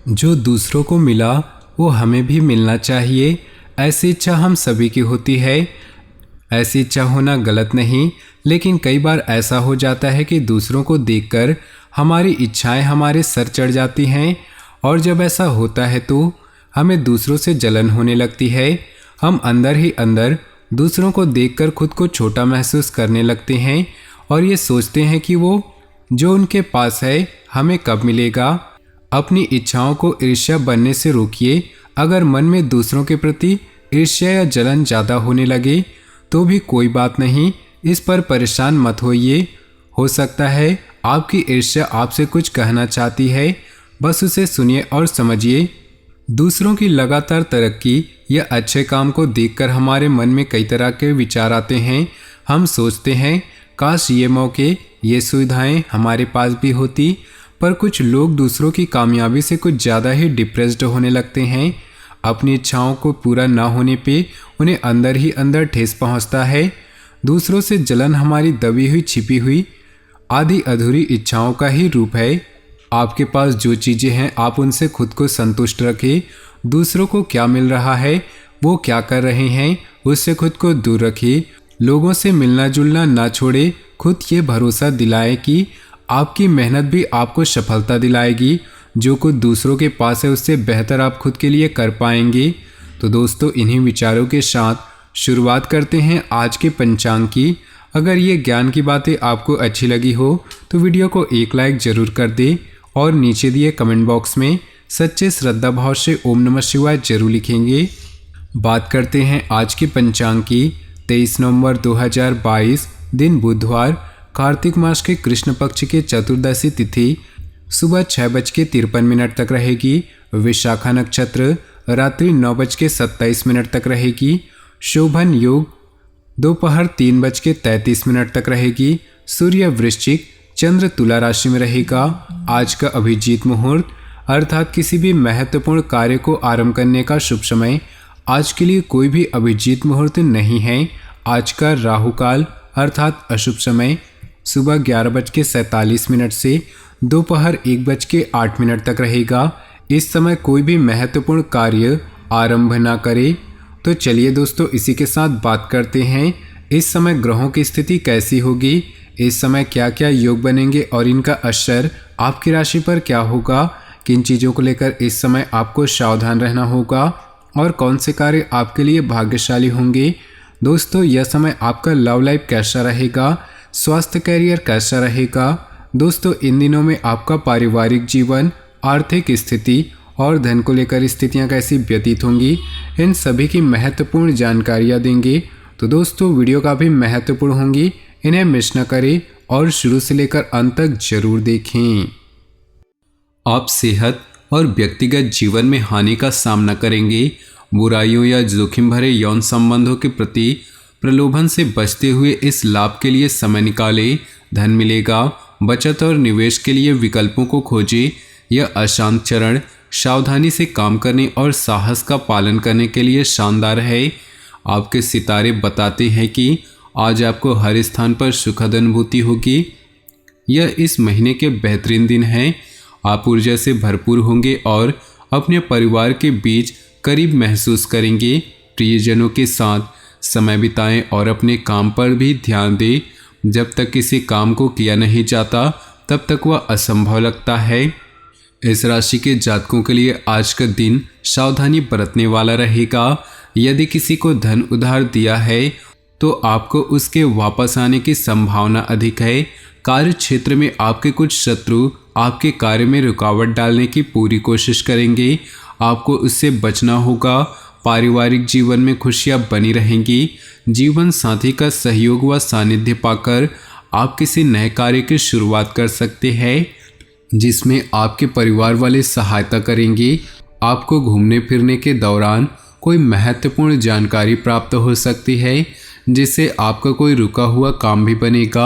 जो दूसरों को मिला वो हमें भी मिलना चाहिए, ऐसी इच्छा हम सभी की होती है। ऐसी इच्छा होना गलत नहीं, लेकिन कई बार ऐसा हो जाता है कि दूसरों को देखकर हमारी इच्छाएं हमारे सर चढ़ जाती हैं, और जब ऐसा होता है तो हमें दूसरों से जलन होने लगती है। हम अंदर ही अंदर दूसरों को देखकर खुद को छोटा महसूस करने लगते हैं और ये सोचते हैं कि वो जो उनके पास है हमें कब मिलेगा। अपनी इच्छाओं को ईर्ष्या बनने से रोकिए। अगर मन में दूसरों के प्रति ईर्ष्या या जलन ज़्यादा होने लगे तो भी कोई बात नहीं, इस पर परेशान मत होइए। हो सकता है आपकी ईर्ष्या आपसे कुछ कहना चाहती है, बस उसे सुनिए और समझिए। दूसरों की लगातार तरक्की या अच्छे काम को देखकर हमारे मन में कई तरह के विचार आते हैं। हम सोचते हैं काश ये मौके, ये सुविधाएं हमारे पास भी होती, पर कुछ लोग दूसरों की कामयाबी से कुछ ज़्यादा ही डिप्रेस्ड होने लगते हैं। अपनी इच्छाओं को पूरा ना होने पे उन्हें अंदर ही अंदर ठेस पहुंचता है। दूसरों से जलन हमारी दबी हुई छिपी हुई आधी अधूरी इच्छाओं का ही रूप है। आपके पास जो चीज़ें हैं आप उनसे खुद को संतुष्ट रखें। दूसरों को क्या मिल रहा है, वो क्या कर रहे हैं, उससे खुद को दूर रखिए। लोगों से मिलना जुलना ना छोड़े। खुद ये भरोसा दिलाए कि आपकी मेहनत भी आपको सफलता दिलाएगी। जो कुछ दूसरों के पास है उससे बेहतर आप खुद के लिए कर पाएंगे। तो दोस्तों, इन्हीं विचारों के साथ शुरुआत करते हैं आज के पंचांग की। अगर ये ज्ञान की बातें आपको अच्छी लगी हो तो वीडियो को एक लाइक ज़रूर कर दें और नीचे दिए कमेंट बॉक्स में सच्चे श्रद्धा भाव से ओम नमः शिवाय जरूर लिखेंगे। बात करते हैं आज के पंचांग की। 23 नवंबर 2022 दिन बुधवार, कार्तिक मास के कृष्ण पक्ष के चतुर्दशी तिथि सुबह 6:53 तक रहेगी। विशाखा नक्षत्र रात्रि 9:27 तक रहेगी। शोभन योग दोपहर 3:33 तक रहेगी। सूर्य वृश्चिक, चंद्र तुला राशि में रहेगा। आज का अभिजीत मुहूर्त अर्थात किसी भी महत्वपूर्ण कार्य को आरंभ करने का शुभ समय। आज के लिए कोई भी अभिजीत मुहूर्त नहीं है। आज का राहु काल अर्थात अशुभ समय सुबह 11:47 से दोपहर 1:08 तक रहेगा। इस समय कोई भी महत्वपूर्ण कार्य आरंभ ना करें। तो चलिए दोस्तों, इसी के साथ बात करते हैं इस समय ग्रहों की स्थिति कैसी होगी, इस समय क्या क्या योग बनेंगे और इनका असर आपकी राशि पर क्या होगा, किन चीज़ों को लेकर इस समय आपको सावधान रहना होगा और कौन से कार्य आपके लिए भाग्यशाली होंगे। दोस्तों, यह समय आपका लव लाइफ कैसा रहेगा, स्वास्थ्य कैरियर कैसा रहेगा। दोस्तों, इन दिनों में आपका पारिवारिक जीवन, आर्थिक स्थिति और धन को लेकर स्थितियां कैसी व्यतीत होंगी, इन सभी की महत्वपूर्ण जानकारियां देंगे। तो दोस्तों, वीडियो काफ़ी महत्वपूर्ण होंगी, इन्हें मिस न करें और शुरू से लेकर अंत तक जरूर देखें। आप सेहत और व्यक्तिगत जीवन में हानि का सामना करेंगे। बुराइयों या जोखिम भरे यौन संबंधों के प्रति प्रलोभन से बचते हुए इस लाभ के लिए समय निकालें। धन मिलेगा। बचत और निवेश के लिए विकल्पों को खोजें। यह अशांत चरण सावधानी से काम करने और साहस का पालन करने के लिए शानदार है। आपके सितारे बताते हैं कि आज आपको हर स्थान पर सुखद अनुभूति होगी। यह इस महीने के बेहतरीन दिन हैं। आप ऊर्जा से भरपूर होंगे और अपने परिवार के बीच करीब महसूस करेंगे। प्रियजनों के साथ समय बिताएं और अपने काम पर भी ध्यान दें। जब तक किसी काम को किया नहीं जाता तब तक वह असंभव लगता है। इस राशि के जातकों के लिए आज का दिन सावधानी बरतने वाला रहेगा। यदि किसी को धन उधार दिया है तो आपको उसके वापस आने की संभावना अधिक है। कार्य क्षेत्र में आपके कुछ शत्रु आपके कार्य में रुकावट डालने की पूरी कोशिश करेंगे। आपको उससे बचना होगा। पारिवारिक जीवन में खुशियां बनी रहेंगी। जीवन साथी का सहयोग व सानिध्य पाकर आप किसी नए कार्य की शुरुआत कर सकते हैं जिसमें आपके परिवार वाले सहायता करेंगे। आपको घूमने फिरने के दौरान कोई महत्वपूर्ण जानकारी प्राप्त हो सकती है जिससे आपका कोई रुका हुआ काम भी बनेगा।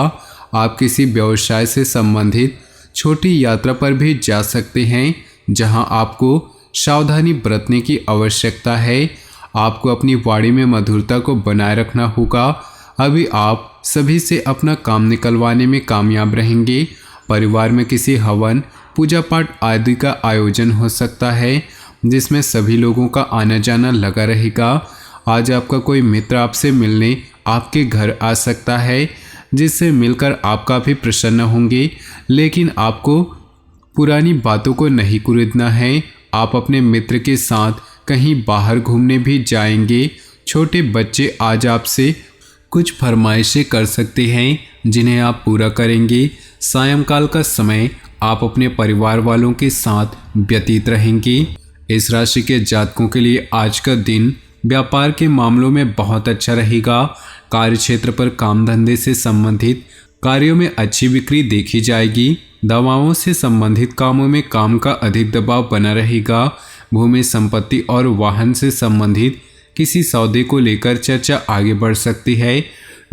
आप किसी व्यवसाय से संबंधित छोटी यात्रा पर भी जा सकते हैं जहां आपको सावधानी बरतने की आवश्यकता है। आपको अपनी वाणी में मधुरता को बनाए रखना होगा। अभी आप सभी से अपना काम निकलवाने में कामयाब रहेंगे। परिवार में किसी हवन पूजा पाठ आदि का आयोजन हो सकता है, जिसमें सभी लोगों का आना जाना लगा रहेगा। आज आपका कोई मित्र आपसे मिलने आपके घर आ सकता है, जिससे मिलकर आप काफ़ी प्रसन्न होंगे। लेकिन आपको पुरानी बातों को नहीं कुरेदना है। आप अपने मित्र के साथ कहीं बाहर घूमने भी जाएंगे। छोटे बच्चे आज आपसे कुछ फरमाइशें कर सकते हैं, जिन्हें आप पूरा करेंगे। सायंकाल का समय आप अपने परिवार वालों के साथ व्यतीत रहेंगे। इस राशि के जातकों के लिए आज का दिन व्यापार के मामलों में बहुत अच्छा रहेगा। कार्य क्षेत्र पर काम धंधे से संबंधित कार्यों में अच्छी बिक्री देखी जाएगी। दवाओं से संबंधित कामों में काम का अधिक दबाव बना रहेगा। भूमि संपत्ति और वाहन से संबंधित किसी सौदे को लेकर चर्चा आगे बढ़ सकती है।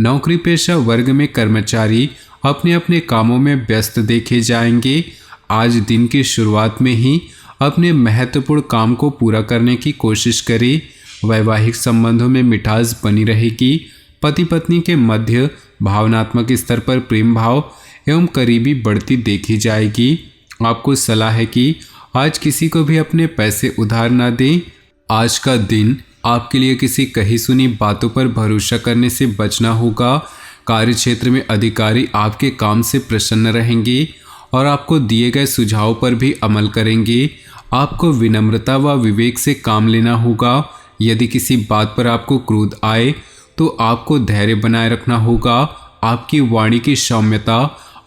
नौकरी पेशा वर्ग में कर्मचारी अपने अपने कामों में व्यस्त देखे जाएंगे। आज दिन की शुरुआत में ही अपने महत्वपूर्ण काम को पूरा करने की कोशिश करें। वैवाहिक संबंधों में मिठास बनी रहेगी। पति पत्नी के मध्य भावनात्मक स्तर पर प्रेम भाव एवं करीबी बढ़ती देखी जाएगी। आपको सलाह है कि आज किसी को भी अपने पैसे उधार ना दें। आज का दिन आपके लिए किसी कही सुनी बातों पर भरोसा करने से बचना होगा। कार्य क्षेत्र में अधिकारी आपके काम से प्रसन्न रहेंगे और आपको दिए गए सुझाव पर भी अमल करेंगे। आपको विनम्रता व विवेक से काम लेना होगा। यदि किसी बात पर आपको क्रोध आए तो आपको धैर्य बनाए रखना होगा। आपकी वाणी की सौम्यता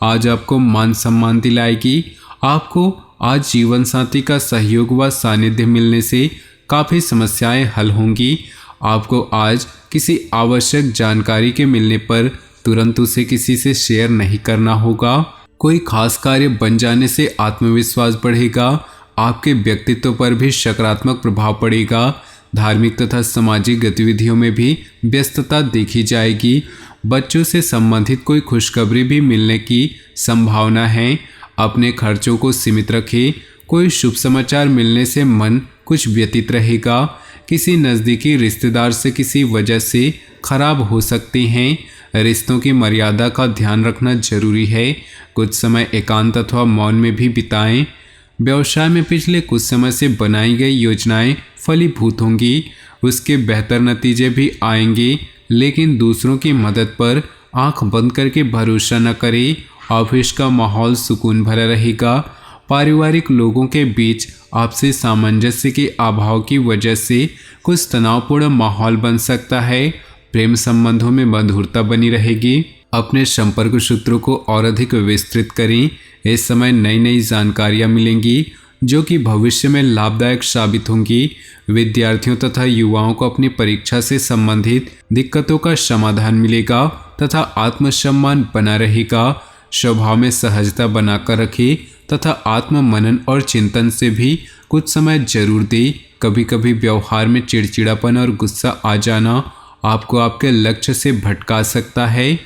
आज आपको मान सम्मान दिलाएगी। आपको आज जीवन साथी का सहयोग व सानिध्य मिलने से काफ़ी समस्याएं हल होंगी। आपको आज किसी आवश्यक जानकारी के मिलने पर तुरंत उसे किसी से शेयर नहीं करना होगा। कोई खास कार्य बन जाने से आत्मविश्वास बढ़ेगा। आपके व्यक्तित्व पर भी सकारात्मक प्रभाव पड़ेगा। धार्मिक तथा सामाजिक गतिविधियों में भी व्यस्तता देखी जाएगी। बच्चों से संबंधित कोई खुशखबरी भी मिलने की संभावना है। अपने खर्चों को सीमित रखें। कोई शुभ समाचार मिलने से मन कुछ व्यतीत रहेगा। किसी नज़दीकी रिश्तेदार से किसी वजह से खराब हो सकते हैं। रिश्तों की मर्यादा का ध्यान रखना जरूरी है। कुछ समय एकांत अथवा मौन में भी बिताएं। व्यवसाय में पिछले कुछ समय से बनाई गई योजनाएं फलीभूत होंगी। उसके बेहतर नतीजे भी आएंगे। लेकिन दूसरों की मदद पर आंख बंद करके भरोसा न करें। ऑफिस का माहौल सुकून भरा रहेगा। पारिवारिक लोगों के बीच आपसी सामंजस्य के अभाव की वजह से कुछ तनावपूर्ण माहौल बन सकता है। प्रेम संबंधों में मधुरता बनी रहेगी। अपने संपर्क सूत्रों को और अधिक विस्तृत करें। इस समय नई नई जानकारियां मिलेंगी जो कि भविष्य में लाभदायक साबित होंगी। विद्यार्थियों तथा युवाओं को अपनी परीक्षा से संबंधित दिक्कतों का समाधान मिलेगा तथा आत्मसम्मान बना रहेगा। स्वभाव में सहजता बनाकर रखें तथा आत्म मनन और चिंतन से भी कुछ समय जरूर दें। कभी कभी व्यवहार में चिड़चिड़ापन और गुस्सा आ जाना आपको आपके लक्ष्य से भटका सकता है।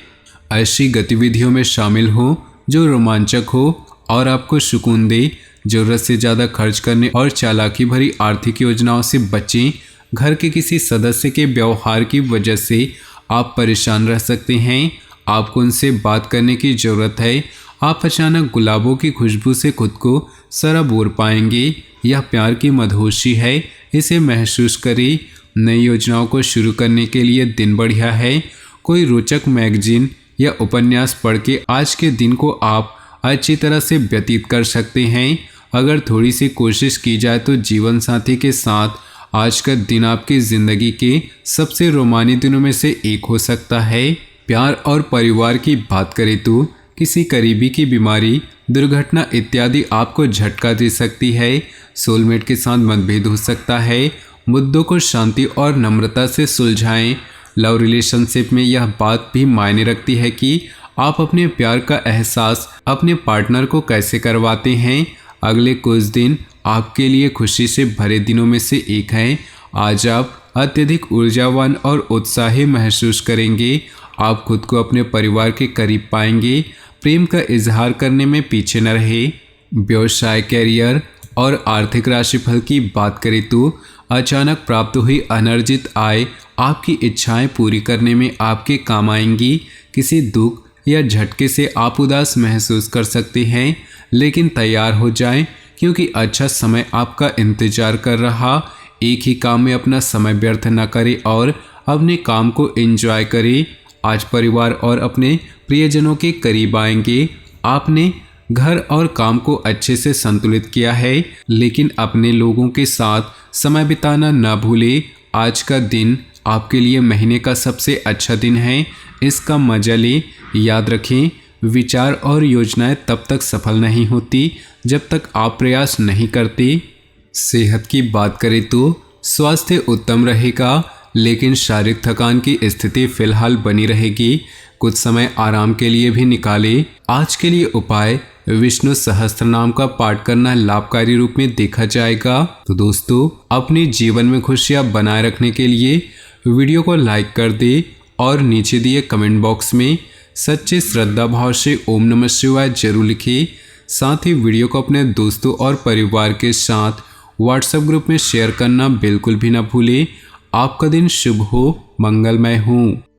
ऐसी गतिविधियों में शामिल हो जो रोमांचक हो और आपको सुकून दे। जरूरत से ज़्यादा खर्च करने और चालाकी भरी आर्थिक योजनाओं से बचें। घर के किसी सदस्य के व्यवहार की वजह से आप परेशान रह सकते हैं। आपको उनसे बात करने की ज़रूरत है। आप अचानक गुलाबों की खुशबू से खुद को सराबोर पाएंगे। यह प्यार की मदहोशी है, इसे महसूस करें। नई योजनाओं को शुरू करने के लिए दिन बढ़िया है। कोई रोचक मैगजीन या उपन्यास पढ़ के आज के दिन को आप अच्छी तरह से व्यतीत कर सकते हैं। अगर थोड़ी सी कोशिश की जाए तो जीवन साथी के साथ आज का दिन आपकी ज़िंदगी के सबसे रोमानी दिनों में से एक हो सकता है। प्यार और परिवार की बात करें तो किसी करीबी की बीमारी, दुर्घटना इत्यादि आपको झटका दे सकती है। सोलमेट के साथ मतभेद हो सकता है। मुद्दों को शांति और नम्रता से सुलझाएं। लव रिलेशनशिप में यह बात भी मायने रखती है कि आप अपने प्यार का एहसास अपने पार्टनर को कैसे करवाते हैं। अगले कुछ दिन आपके लिए खुशी से भरे दिनों में से एक हैं। आज आप अत्यधिक ऊर्जावान और उत्साही महसूस करेंगे। आप खुद को अपने परिवार के करीब पाएंगे। प्रेम का इजहार करने में पीछे न रहे। व्यवसाय, कैरियर और आर्थिक राशिफल की बात करें तो अचानक प्राप्त हुई अनर्जित आय आपकी इच्छाएं पूरी करने में आपके काम आएंगी। किसी दुख या झटके से आप उदास महसूस कर सकते हैं, लेकिन तैयार हो जाएं, क्योंकि अच्छा समय आपका इंतजार कर रहा। एक ही काम में अपना समय व्यर्थ न करें और अपने काम को एंजॉय करें। आज परिवार और अपने प्रियजनों के करीब आएंगे। आपने घर और काम को अच्छे से संतुलित किया है, लेकिन अपने लोगों के साथ समय बिताना न भूलें। आज का दिन आपके लिए महीने का सबसे अच्छा दिन है, इसका मजा लें। याद रखें, विचार और योजनाएं तब तक सफल नहीं होती जब तक आप प्रयास नहीं करते। सेहत की बात करें तो स्वास्थ्य उत्तम रहेगा, लेकिन शारीरिक थकान की स्थिति फिलहाल बनी रहेगी। कुछ समय आराम के लिए भी निकालें। आज के लिए उपाय, विष्णु सहस्त्र नाम का पाठ करना लाभकारी रूप में देखा जाएगा। तो दोस्तों, अपने जीवन में खुशियां बनाए रखने के लिए वीडियो को लाइक कर दे और नीचे दिए कमेंट बॉक्स में सच्चे श्रद्धा भाव से ओम नमः शिवाय जरूर लिखिए। साथ ही वीडियो को अपने दोस्तों और परिवार के साथ व्हाट्सएप ग्रुप में शेयर करना बिल्कुल भी ना भूलें। आपका दिन शुभ हो, मंगलमय हो।